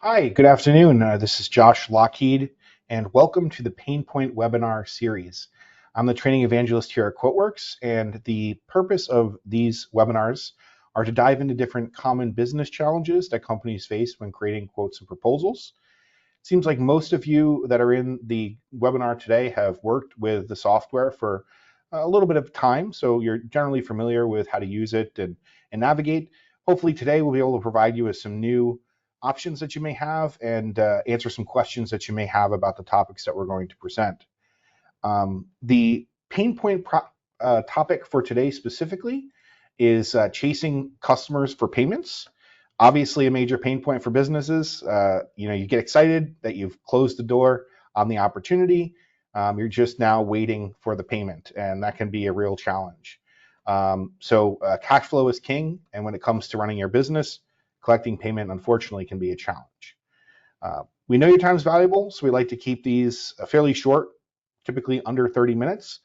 Hi, good afternoon. This is Josh Lockheed, and welcome to the Pain Point webinar series. I'm the training evangelist here at QuoteWerks, and the purpose of these webinars are to dive into different common business challenges that companies face when creating quotes and proposals. It seems like most of you that are in the webinar today have worked with the software for a little bit of time, so you're generally familiar with how to use it and navigate. Hopefully today we'll be able to provide you with some new options that you may have and answer some questions that you may have about the topics that we're going to present. The pain point topic for today specifically is chasing customers for payments. Obviously a major pain point for businesses. You get excited that you've closed the door on the opportunity. You're just now waiting for the payment, and that can be a real challenge. So cash flow is king, and when it comes to running your business, collecting payment, unfortunately, can be a challenge. We know your time is valuable, so we like to keep these fairly short, typically under 30 minutes.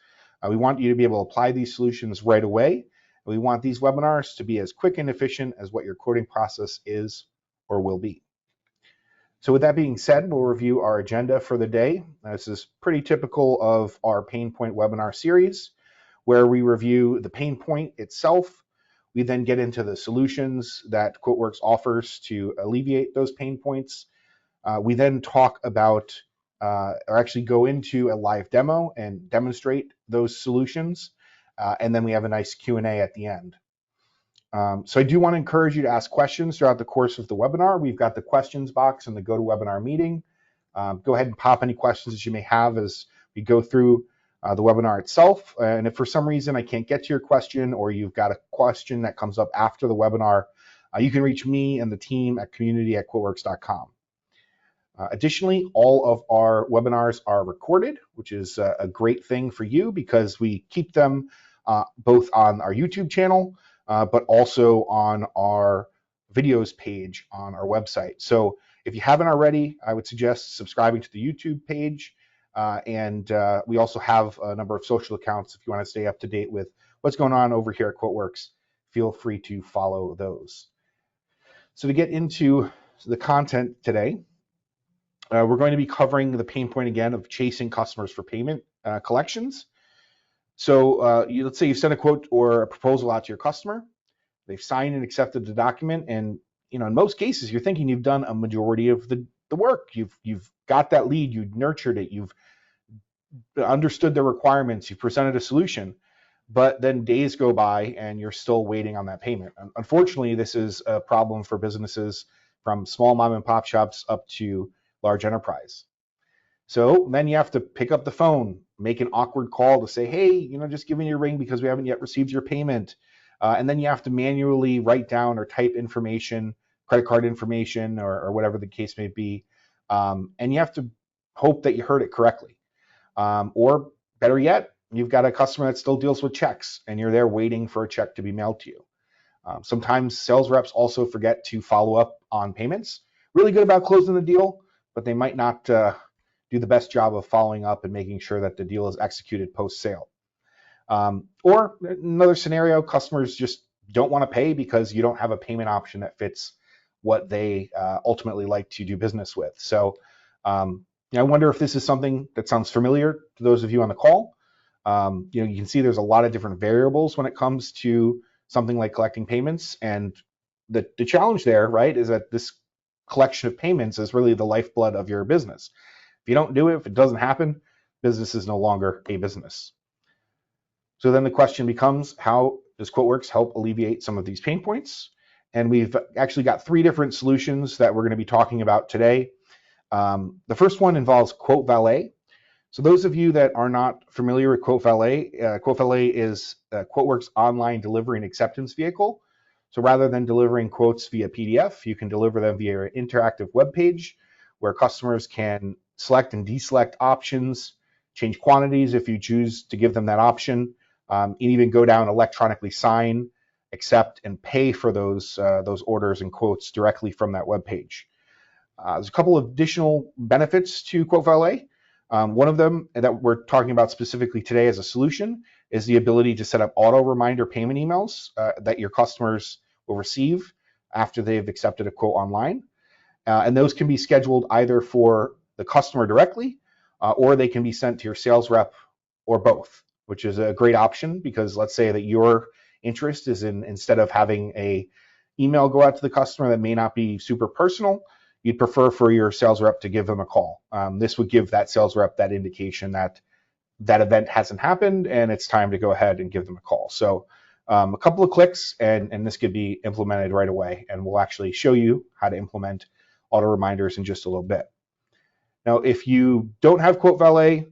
We want you to be able to apply these solutions right away. We want these webinars to be as quick and efficient as what your quoting process is or will be. So with that being said, we'll review our agenda for the day. This is pretty typical of our Pain Point webinar series, where we review the pain point itself. We then get into the solutions that QuoteWerks offers to alleviate those pain points. We then talk about, or actually go into a live demo and demonstrate those solutions. And then we have a nice Q&A at the end. So I do want to encourage you to ask questions throughout the course of the webinar. We've got the questions box in the GoToWebinar meeting. Go ahead and pop any questions that you may have as we go through the webinar itself. And if for some reason I can't get to your question, or you've got a question that comes up after the webinar, you can reach me and the team at community@quoteworks.com. Additionally, all of our webinars are recorded, which is a great thing for you because we keep them both on our YouTube channel, but also on our videos page on our website. So if you haven't already, I would suggest subscribing to the YouTube page. And we also have a number of social accounts. If you want to stay up to date with what's going on over here at QuoteWerks, feel free to follow those. So to get into the content today, we're going to be covering the pain point again of chasing customers for payment collections. So let's say you send a quote or a proposal out to your customer. They've signed and accepted the document, and in most cases, you're thinking you've done a majority of the work. You've got that lead, you've nurtured it, you've understood the requirements, you've presented a solution, but then days go by and you're still waiting on that payment. Unfortunately, this is a problem for businesses from small mom and pop shops up to large enterprise. So then you have to pick up the phone, make an awkward call to say, hey, just giving you a ring because we haven't yet received your payment. And then you have to manually write down or type information, credit card information, or whatever the case may be. And you have to hope that you heard it correctly. Or better yet, you've got a customer that still deals with checks and you're there waiting for a check to be mailed to you. Sometimes sales reps also forget to follow up on payments. Really good about closing the deal, but they might not do the best job of following up and making sure that the deal is executed post-sale. Or another scenario, customers just don't want to pay because you don't have a payment option that fits what they ultimately like to do business with. So I wonder if this is something that sounds familiar to those of you on the call. You can see there's a lot of different variables when it comes to something like collecting payments. And the challenge there, right, is that this collection of payments is really the lifeblood of your business. If you don't do it, if it doesn't happen, business is no longer a business. So then the question becomes, how does QuoteWerks help alleviate some of these pain points? And we've actually got 3 different solutions that we're going to be talking about today. The first one involves QuoteValet. So those of you that are not familiar with QuoteValet, QuoteValet is QuoteWerks' online delivery and acceptance vehicle. So rather than delivering quotes via PDF, you can deliver them via an interactive web page where customers can select and deselect options, change quantities if you choose to give them that option, and even go down, electronically sign, accept, and pay for those orders and quotes directly from that web page. There's a couple of additional benefits to QuoteValet. One of them that we're talking about specifically today as a solution is the ability to set up auto reminder payment emails that your customers will receive after they've accepted a quote online. And those can be scheduled either for the customer directly, or they can be sent to your sales rep, or both, which is a great option because let's say that your interest is in, instead of having a email go out to the customer that may not be super personal, you'd prefer for your sales rep to give them a call. This would give that sales rep that indication that that event hasn't happened and it's time to go ahead and give them a call. So a couple of clicks and this could be implemented right away, and we'll actually show you how to implement auto reminders in just a little bit. Now, if you don't have QuoteValet,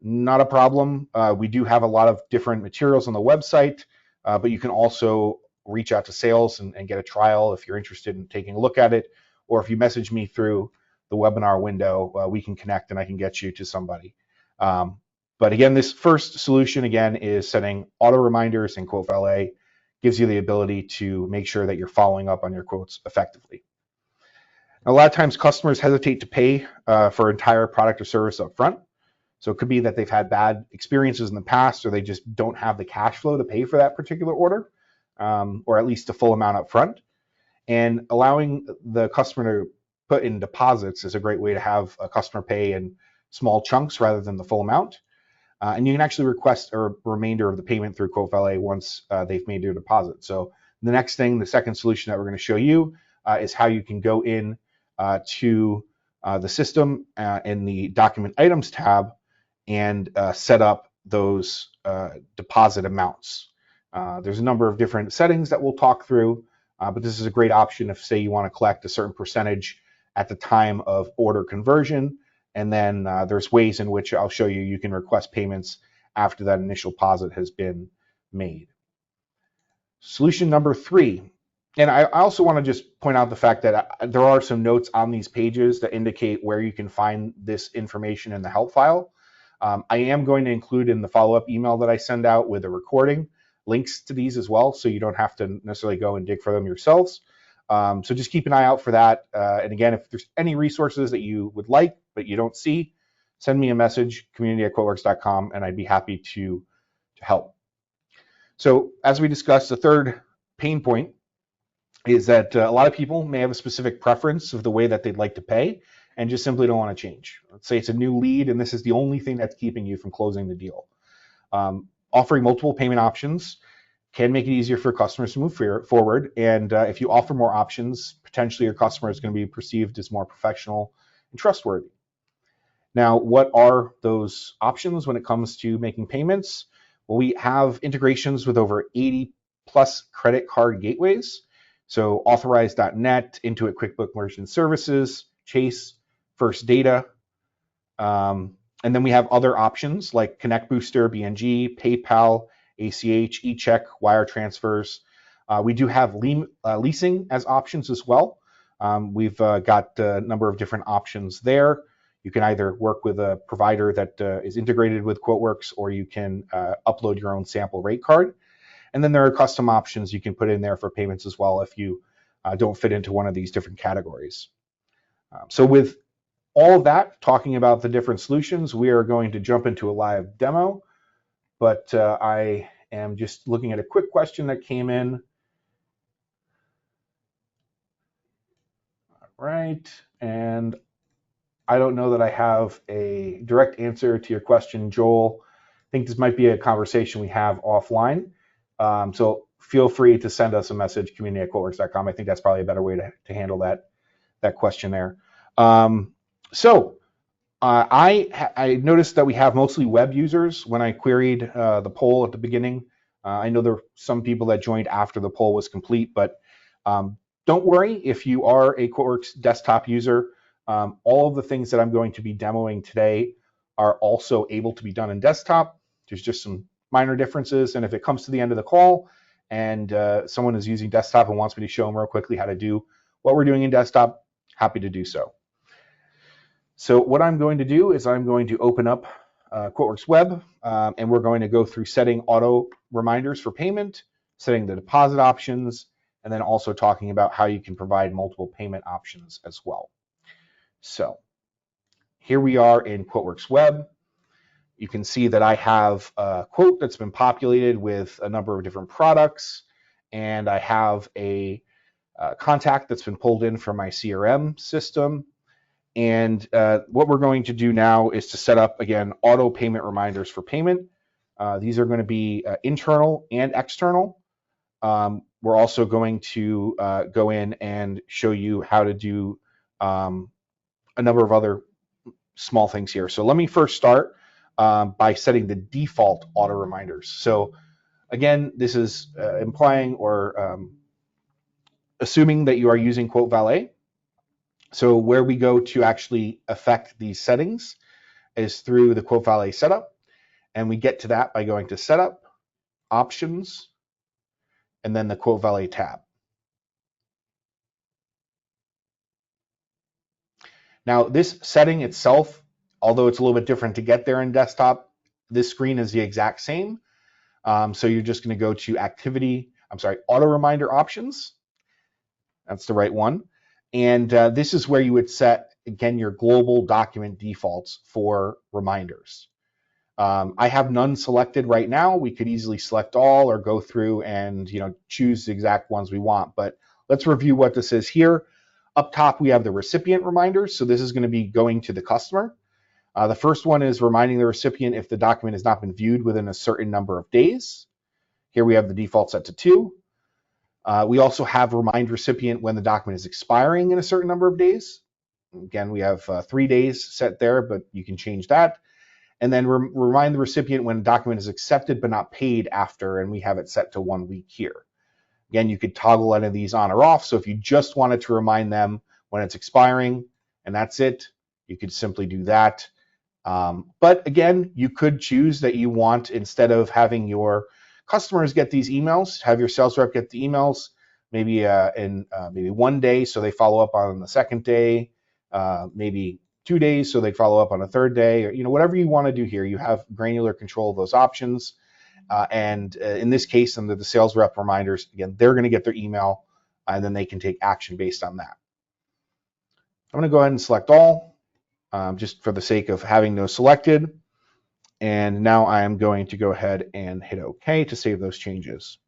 not a problem. We do have a lot of different materials on the website, but you can also reach out to sales and get a trial if you're interested in taking a look at it. Or if you message me through the webinar window, we can connect and I can get you to somebody. But again, this first solution, again, is setting auto reminders in QuoteValet. Gives you the ability to make sure that you're following up on your quotes effectively. Now, a lot of times customers hesitate to pay for entire product or service up front. So it could be that they've had bad experiences in the past, or they just don't have the cash flow to pay for that particular order, or at least the full amount up front. And allowing the customer to put in deposits is a great way to have a customer pay in small chunks rather than the full amount. And you can actually request a remainder of the payment through QuoteValet once they've made their deposit. So the next thing, the second solution that we're going to show you is how you can go in to the system in the document items tab and set up those deposit amounts. There's a number of different settings that we'll talk through, but this is a great option if, say, you want to collect a certain percentage at the time of order conversion. And then there's ways in which I'll show you, you can request payments after that initial deposit has been made. Solution number 3. And I also want to just point out the fact that there are some notes on these pages that indicate where you can find this information in the help file. I am going to include in the follow-up email that I send out with a recording links to these as well, so you don't have to necessarily go and dig for them yourselves. So just keep an eye out for that. And again, if there's any resources that you would like but you don't see, send me a message, community@QuoteWerks.com, and I'd be happy to help. So as we discussed, the third pain point is that a lot of people may have a specific preference of the way that they'd like to pay and just simply don't want to change. Let's say it's a new lead and this is the only thing that's keeping you from closing the deal. Offering multiple payment options can make it easier for customers to move forward. And if you offer more options, potentially your customer is going to be perceived as more professional and trustworthy. Now, what are those options when it comes to making payments? Well, we have integrations with over 80 plus credit card gateways. So Authorize.net, Intuit QuickBooks Merchant Services, Chase, First Data. And then we have other options like Connect Booster, BNG, PayPal, ACH, eCheck, wire transfers. We do have leasing as options as well. We've got a number of different options there. You can either work with a provider that is integrated with QuoteWerks, or you can upload your own sample rate card. And then there are custom options you can put in there for payments as well if you don't fit into one of these different categories. So with all of that, talking about the different solutions, we are going to jump into a live demo. But I am just looking at a quick question that came in. All right, and I don't know that I have a direct answer to your question, Joel. I think this might be a conversation we have offline. So feel free to send us a message, community@QuoteWerks.com. I think that's probably a better way to handle that question there. I noticed that we have mostly web users when I queried the poll at the beginning. I know there were some people that joined after the poll was complete, but don't worry if you are a QuoteWerks desktop user. All of the things that I'm going to be demoing today are also able to be done in desktop. There's just some minor differences, and if it comes to the end of the call and someone is using desktop and wants me to show them real quickly how to do what we're doing in desktop, happy to do so. So what I'm going to do is I'm going to open up QuoteWerks Web, and we're going to go through setting auto reminders for payment, setting the deposit options, and then also talking about how you can provide multiple payment options as well. So here we are in QuoteWerks Web. You can see that I have a quote that's been populated with a number of different products, and I have a contact that's been pulled in from my CRM system. And what we're going to do now is to set up, again, auto payment reminders for payment. These are going to be internal and external. We're also going to go in and show you how to do a number of other small things here. So let me first start by setting the default auto reminders. So again, this is implying or assuming that you are using QuoteValet. So where we go to actually affect these settings is through the QuoteValet setup. And we get to that by going to Setup, Options, and then the QuoteValet tab. Now, this setting itself, although it's a little bit different to get there in desktop, this screen is the exact same. So you're just going to go to Auto Reminder Options. That's the right one. And this is where you would set, again, your global document defaults for reminders. I have none selected right now. We could easily select all or go through and choose the exact ones we want. But let's review what this is here. Up top, we have the recipient reminders. So this is going to be going to the customer. The first one is reminding the recipient if the document has not been viewed within a certain number of days. Here we have the default set to 2. We also have remind recipient when the document is expiring in a certain number of days. Again, we have 3 days set there, but you can change that. And then remind the recipient when a document is accepted but not paid after, and we have it set to 1 week here. Again, you could toggle any of these on or off. So if you just wanted to remind them when it's expiring and that's it, you could simply do that. But again, you could choose that you want, instead of having your customers get these emails, have your sales rep get the emails maybe in maybe 1 day, so they follow up on the second day, maybe 2 days, so they follow up on a third day, or whatever you want to do here. You have granular control of those options. And in this case, under the sales rep reminders, again, they're going to get their email, and then they can take action based on that. I'm going to go ahead and select all, just for the sake of having those selected. And now I am going to go ahead and hit OK to save those changes.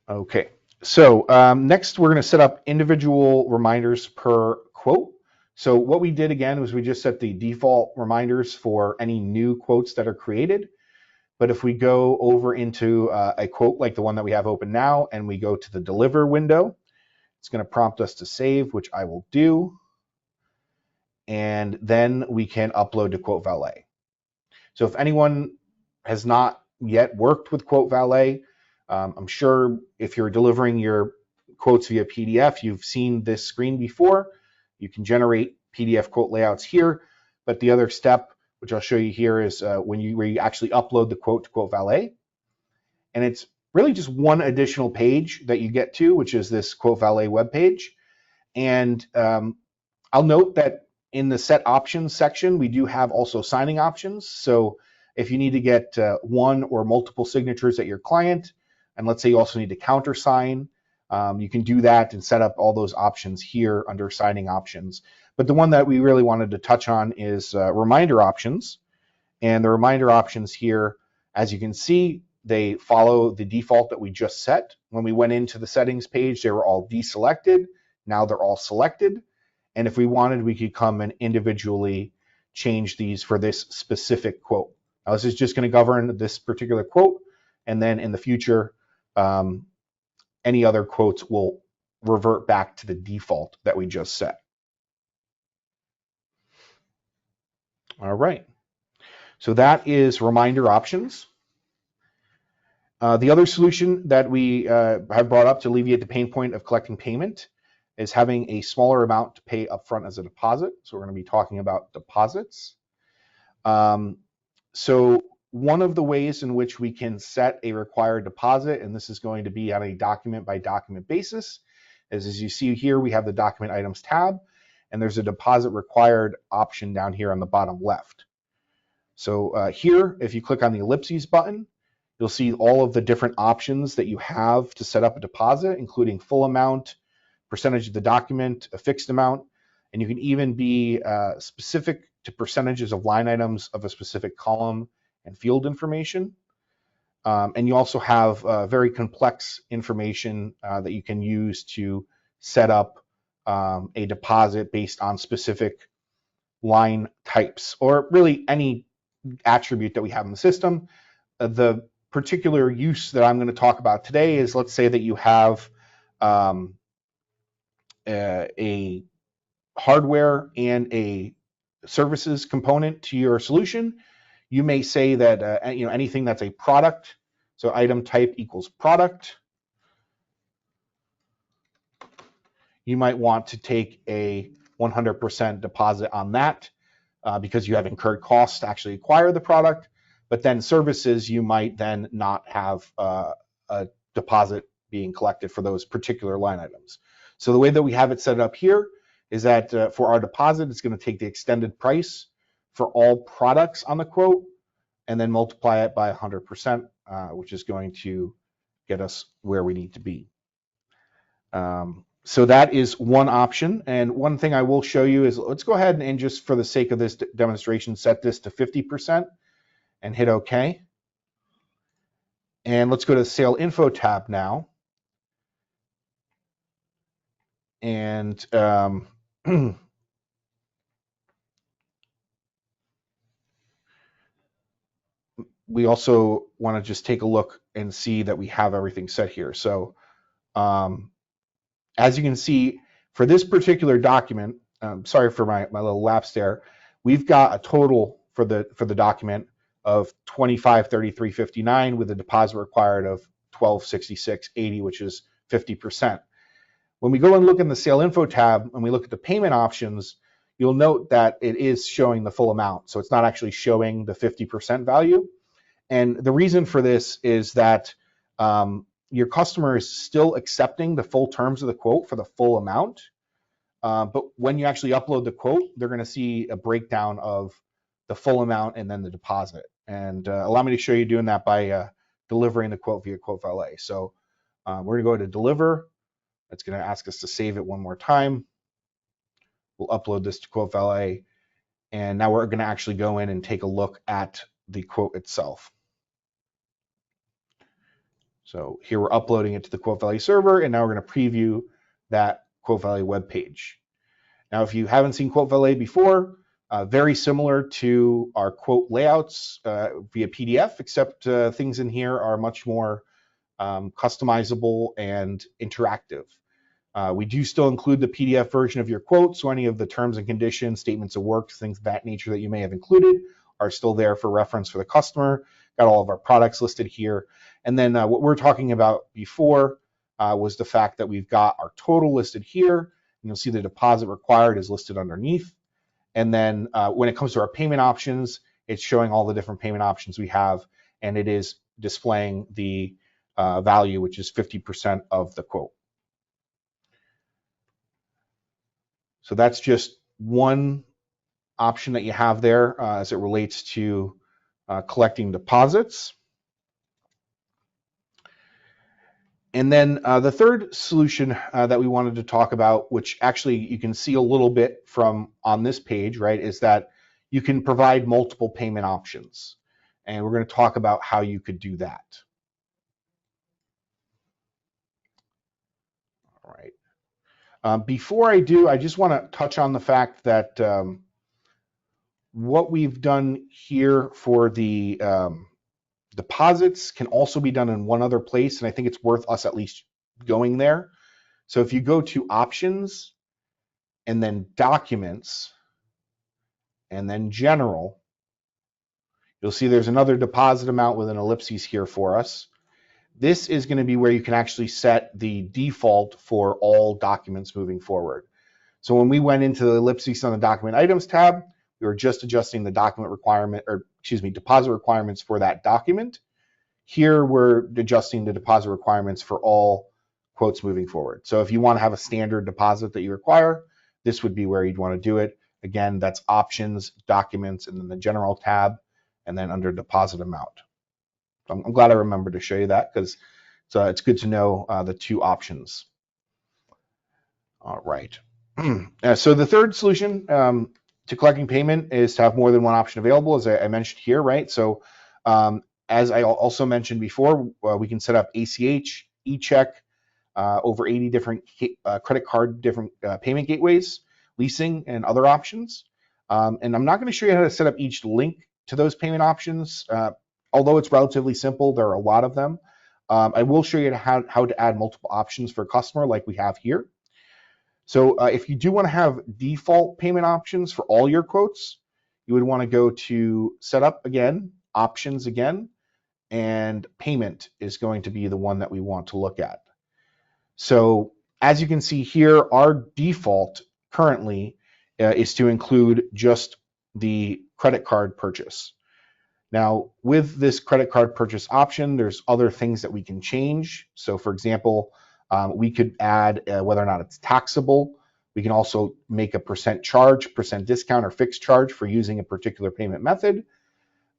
Okay, so next we're going to set up individual reminders per quote. So what we did again was we just set the default reminders for any new quotes that are created. But if we go over into a quote like the one that we have open now, and we go to the deliver window, it's going to prompt us to save, which I will do. And then we can upload to QuoteValet. So if anyone has not yet worked with QuoteValet, I'm sure if you're delivering your quotes via PDF, you've seen this screen before. You can generate PDF quote layouts here, but the other step, which I'll show you here, is where you actually upload the quote to QuoteValet. And it's really just one additional page that you get to, which is this QuoteValet webpage. And I'll note that in the set options section, we do have also signing options. So if you need to get one or multiple signatures at your client, and let's say you also need to countersign, you can do that and set up all those options here under signing options. But the one that we really wanted to touch on is reminder options. And the reminder options here, as you can see, they follow the default that we just set. When we went into the settings page, they were all deselected. Now they're all selected. And if we wanted, we could come and individually change these for this specific quote. Now, this is just going to govern this particular quote. And then in the future, any other quotes will revert back to the default that we just set. All right. So that is reminder options. The other solution that we have brought up to alleviate the pain point of collecting payment is having a smaller amount to pay upfront as a deposit. So we're going to be talking about deposits. So one of the ways in which we can set a required deposit, and this is going to be on a document by document basis, is as you see here, we have the document items tab, and there's a deposit required option down here on the bottom left. So here, if you click on the ellipses button, you'll see all of the different options that you have to set up a deposit, including full amount, percentage of the document, a fixed amount, and you can even be specific to percentages of line items of a specific column and field information. And you also have very complex information that you can use to set up a deposit based on specific line types, or really any attribute that we have in the system. The particular use that I'm going to talk about today is, let's say that you have a hardware and a services component to your solution. You may say that anything that's a product, so item type equals product. You might want to take a 100% deposit on that because you have incurred costs to actually acquire the product. But then services, you might then not have a deposit being collected for those particular line items. So the way that we have it set up here is that for our deposit, it's going to take the extended price for all products on the quote and then multiply it by 100%, which is going to get us where we need to be. So that is one option. And one thing I will show you is, let's go ahead and just for the sake of this demonstration, set this to 50% and hit OK. And let's go to the Sale Info tab now. And we also want to just take a look and see that we have everything set here. So as you can see, for this particular document, sorry for my little lapse there, we've got a total for the document of $2533.59 with a deposit required of $1266.80, which is 50%. When we go and look in the Sale Info tab and we look at the payment options, you'll note that it is showing the full amount. So it's not actually showing the 50% value. And the reason for this is that your customer is still accepting the full terms of the quote for the full amount. But when you actually upload the quote, they're going to see a breakdown of the full amount and then the deposit. And allow me to show you doing that by delivering the quote via QuoteValet. So we're going to go to deliver. It's going to ask us to save it one more time. We'll upload this to QuoteValet. And now we're going to actually go in and take a look at the quote itself. So here we're uploading it to the QuoteValet server, and now we're going to preview that QuoteValet web page. Now, if you haven't seen QuoteValet before, very similar to our quote layouts via PDF, except things in here are much more customizable and interactive. We do still include the PDF version of your quote, so any of the terms and conditions, statements of work, things of that nature that you may have included are still there for reference for the customer. Got all of our products listed here. And then what we're talking about before was the fact that we've got our total listed here. And you'll see the deposit required is listed underneath. And then when it comes to our payment options, it's showing all the different payment options we have, and it is displaying the value, which is 50% of the quote. So that's just one option that you have there as it relates to collecting deposits. And then the third solution that we wanted to talk about, which actually you can see a little bit from on this page, right, is that you can provide multiple payment options. And we're going to talk about how you could do that. All right. Before I do, I just want to touch on the fact that what we've done here for the deposits can also be done in one other place, and I think it's worth us at least going there. So if you go to options and then documents and then general, you'll see there's another deposit amount with an ellipses here for us. This is going to be where you can actually set the default for all documents moving forward. So when we went into the ellipses on the document items tab, we were just adjusting the document requirement, or excuse me, deposit requirements for that document. Here we're adjusting the deposit requirements for all quotes moving forward. So if you want to have a standard deposit that you require, this would be where you'd want to do it. Again, that's options, documents, and then the general tab, and then under deposit amount. I'm glad I remembered to show you that because it's good to know the two options. All right. So the third solution to collecting payment is to have more than one option available, as I mentioned here, right? So As I also mentioned before, we can set up ACH, e-check, over 80 different credit card, different payment gateways, leasing, and other options. And I'm not going to show you how to set up each link to those payment options. Although it's relatively simple, there are a lot of them. I will show you how to add multiple options for a customer like we have here. So if you do want to have default payment options for all your quotes, you would want to go to Setup again, Options again, and Payment is going to be the one that we want to look at. So as you can see here, our default currently is to include just the credit card purchase. Now, with this credit card purchase option, there's other things that we can change. So for example, we could add whether or not it's taxable. We can also make a percent charge, percent discount, or fixed charge for using a particular payment method.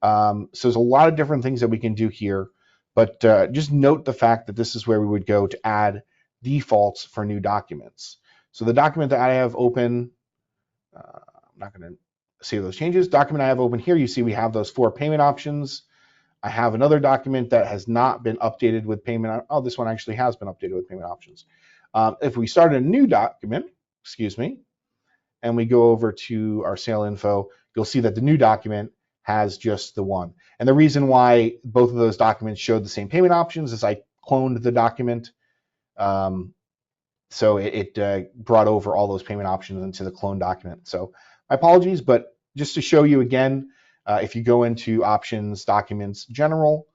So there's a lot of different things that we can do here, but just note the fact that this is where we would go to add defaults for new documents. So the document that I have open, I'm not going to save those changes. Document I have open here, you see we have those 4 payment options. I have another document that has not been updated with payment. Oh, this one actually has been updated with payment options. If we start a new document, and we go over to our sale info, you'll see that the new document has just the one. And the reason why both of those documents showed the same payment options is I cloned the document. So it brought over all those payment options into the clone document. So my apologies, but just to show you again, if you go into Options, Documents, General,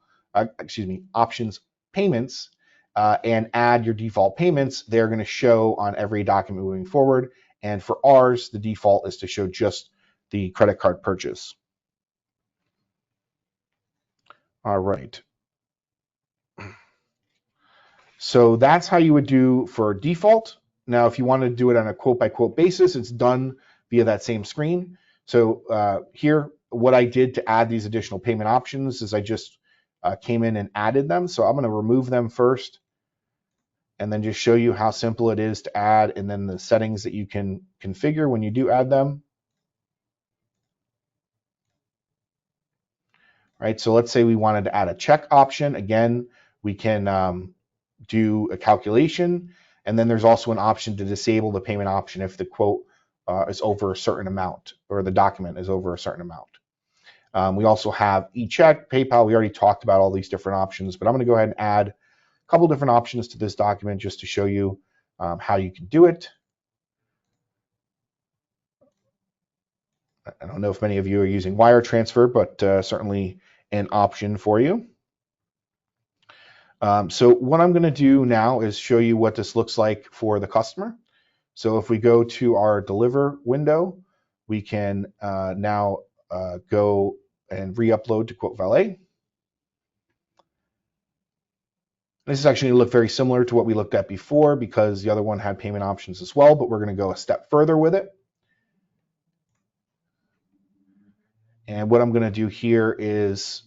Options, Payments, and add your default payments, they're going to show on every document moving forward. And for ours, the default is to show just the credit card purchase. All right. So that's how you would do for default. Now, if you want to do it on a quote by quote basis, it's done via that same screen. So here, what I did to add these additional payment options is I just came in and added them. So I'm going to remove them first and then just show you how simple it is to add, and then the settings that you can configure when you do add them. Right, so let's say we wanted to add a check option. Again, we can do a calculation, and then there's also an option to disable the payment option if the quote is over a certain amount, or the document is over a certain amount. We also have e-check, PayPal. We already talked about all these different options, but I'm going to go ahead and add a couple different options to this document just to show you how you can do it. I don't know if many of you are using wire transfer, but certainly an option for you. So what I'm going to do now is show you what this looks like for the customer. So if we go to our deliver window, we can now go and re-upload to QuoteValet. This is actually going to look very similar to what we looked at before because the other one had payment options as well, but we're going to go a step further with it. And what I'm going to do here is,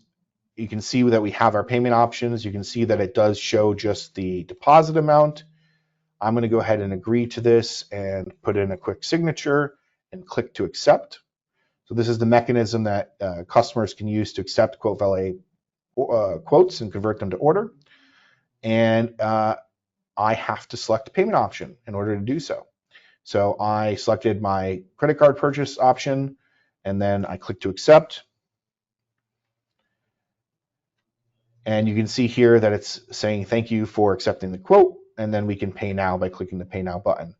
you can see that we have our payment options. You can see that it does show just the deposit amount. I'm going to go ahead and agree to this and put in a quick signature and click to accept. So this is the mechanism that customers can use to accept QuoteValet quotes and convert them to order. And I have to select a payment option in order to do so. So I selected my credit card purchase option, and then I click to accept. And you can see here that it's saying thank you for accepting the quote, and then we can pay now by clicking the pay now button.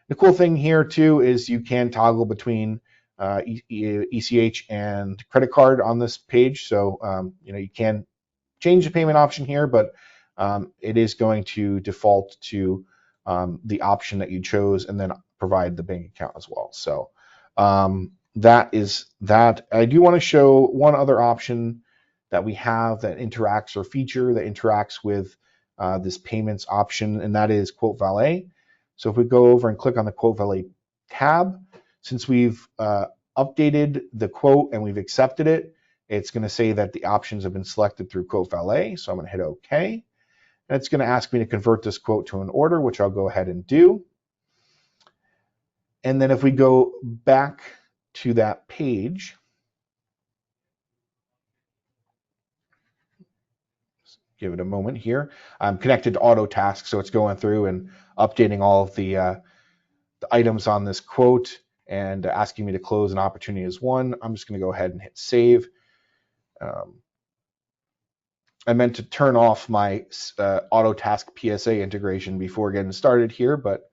The cool thing here too is you can toggle between ECH and credit card on this page. So you can change the payment option here, but it is going to default to the option that you chose and then provide the bank account as well. So that is that. I do want to show one other option that we have that interacts, or feature that interacts with this payments option, and that is QuoteValet. So if we go over and click on the QuoteValet tab, since we've updated the quote and we've accepted it, it's going to say that the options have been selected through QuoteValet. So I'm going to hit OK. And it's going to ask me to convert this quote to an order, which I'll go ahead and do. And then if we go back to that page, give it a moment here. I'm connected to Autotask, so it's going through and updating all of the items on this quote and asking me to close an opportunity as one. I'm just going to go ahead and hit save. I meant to turn off my Autotask PSA integration before getting started here, but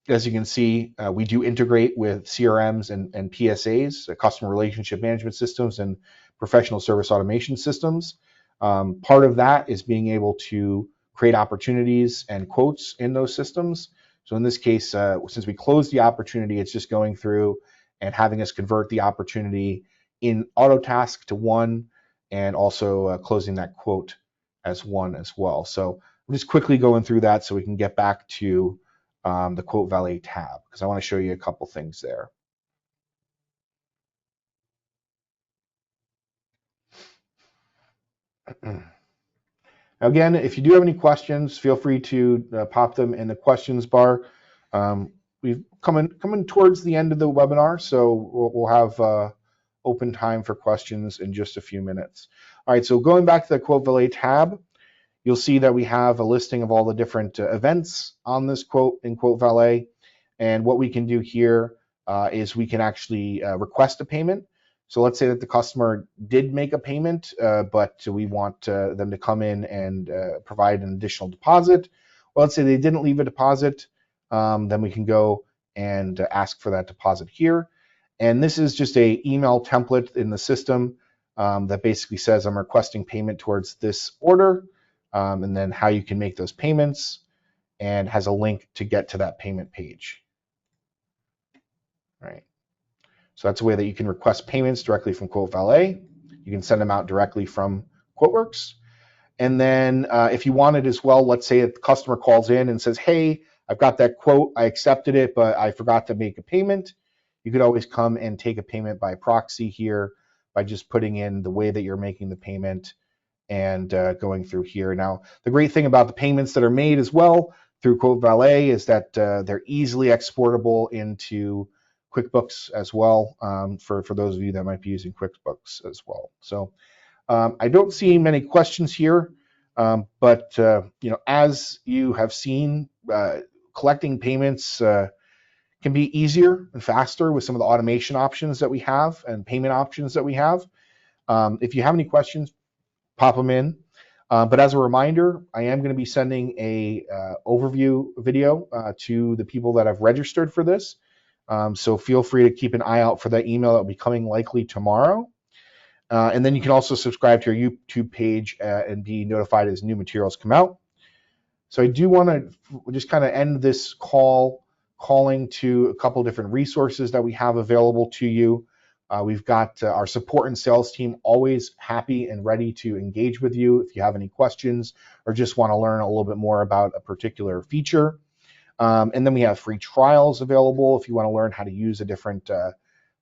as you can see, we do integrate with CRMs and PSAs, customer relationship management systems, and professional service automation systems. Part of that is being able to create opportunities and quotes in those systems. So in this case, since we closed the opportunity, it's just going through and having us convert the opportunity in Autotask to one, and also closing that quote as one as well. So I'm just quickly going through that so we can get back to the QuoteValet tab, because I want to show you a couple things there. Again, if you do have any questions, feel free to pop them in the questions bar. We've coming towards the end of the webinar, so we'll have open time for questions in just a few minutes. All right, so going back to the QuoteValet tab, you'll see that we have a listing of all the different events on this quote in QuoteValet. And what we can do here is we can actually request a payment. So let's say that the customer did make a payment, but we want them to come in and provide an additional deposit. Well, let's say they didn't leave a deposit, then we can go and ask for that deposit here. And this is just an email template in the system that basically says I'm requesting payment towards this order, and then how you can make those payments, and has a link to get to that payment page. Right. So that's a way that you can request payments directly from QuoteValet. You can send them out directly from QuoteWerks. And then if you wanted as well, let's say the customer calls in and says, hey, I've got that quote, I accepted it, but I forgot to make a payment. You could always come and take a payment by proxy here by just putting in the way that you're making the payment and going through here. Now, the great thing about the payments that are made as well through QuoteValet is that they're easily exportable into QuickBooks as well, for those of you that might be using QuickBooks as well. So I don't see many questions here, but as you have seen, collecting payments can be easier and faster with some of the automation options that we have and payment options that we have. If you have any questions, pop them in. But as a reminder, I am going to be sending a overview video to the people that have registered for this. So feel free to keep an eye out for that email that will be coming likely tomorrow. And then you can also subscribe to our YouTube page and be notified as new materials come out. So I do want to just kind of end this calling to a couple different resources that we have available to you. We've got our support and sales team always happy and ready to engage with you if you have any questions or just want to learn a little bit more about a particular feature. And then we have free trials available if you want to learn how to use a different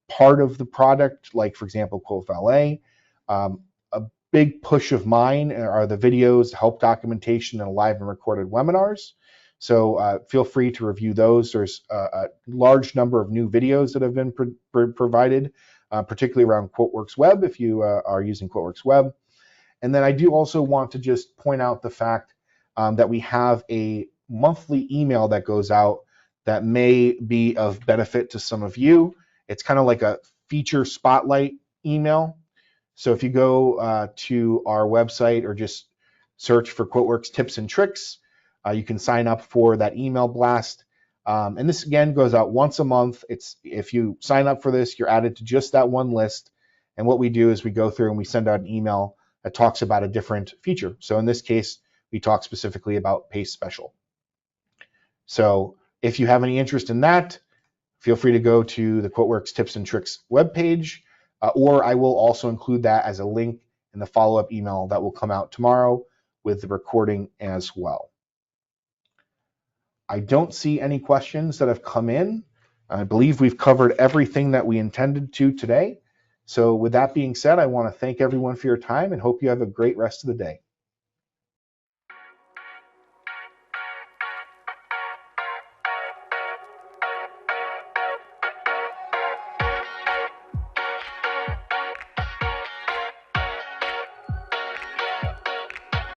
part of the product, like, for example, QuoteValet. A big push of mine are the videos, help documentation, and live and recorded webinars. So feel free to review those. There's a large number of new videos that have been provided, particularly around QuoteWerks Web if you are using QuoteWerks Web. And then I do also want to just point out the fact that we have a monthly email that goes out that may be of benefit to some of you. It's kind of like a feature spotlight email. So if you go to our website or just search for QuoteWerks tips and tricks, you can sign up for that email blast. And this again goes out once a month. If you sign up for this, you're added to just that one list. And what we do is we go through and we send out an email that talks about a different feature. So in this case, we talk specifically about Paste Special. So if you have any interest in that, feel free to go to the QuoteWerks Tips and Tricks webpage, or I will also include that as a link in the follow-up email that will come out tomorrow with the recording as well. I don't see any questions that have come in. I believe we've covered everything that we intended to today. So with that being said, I want to thank everyone for your time and hope you have a great rest of the day.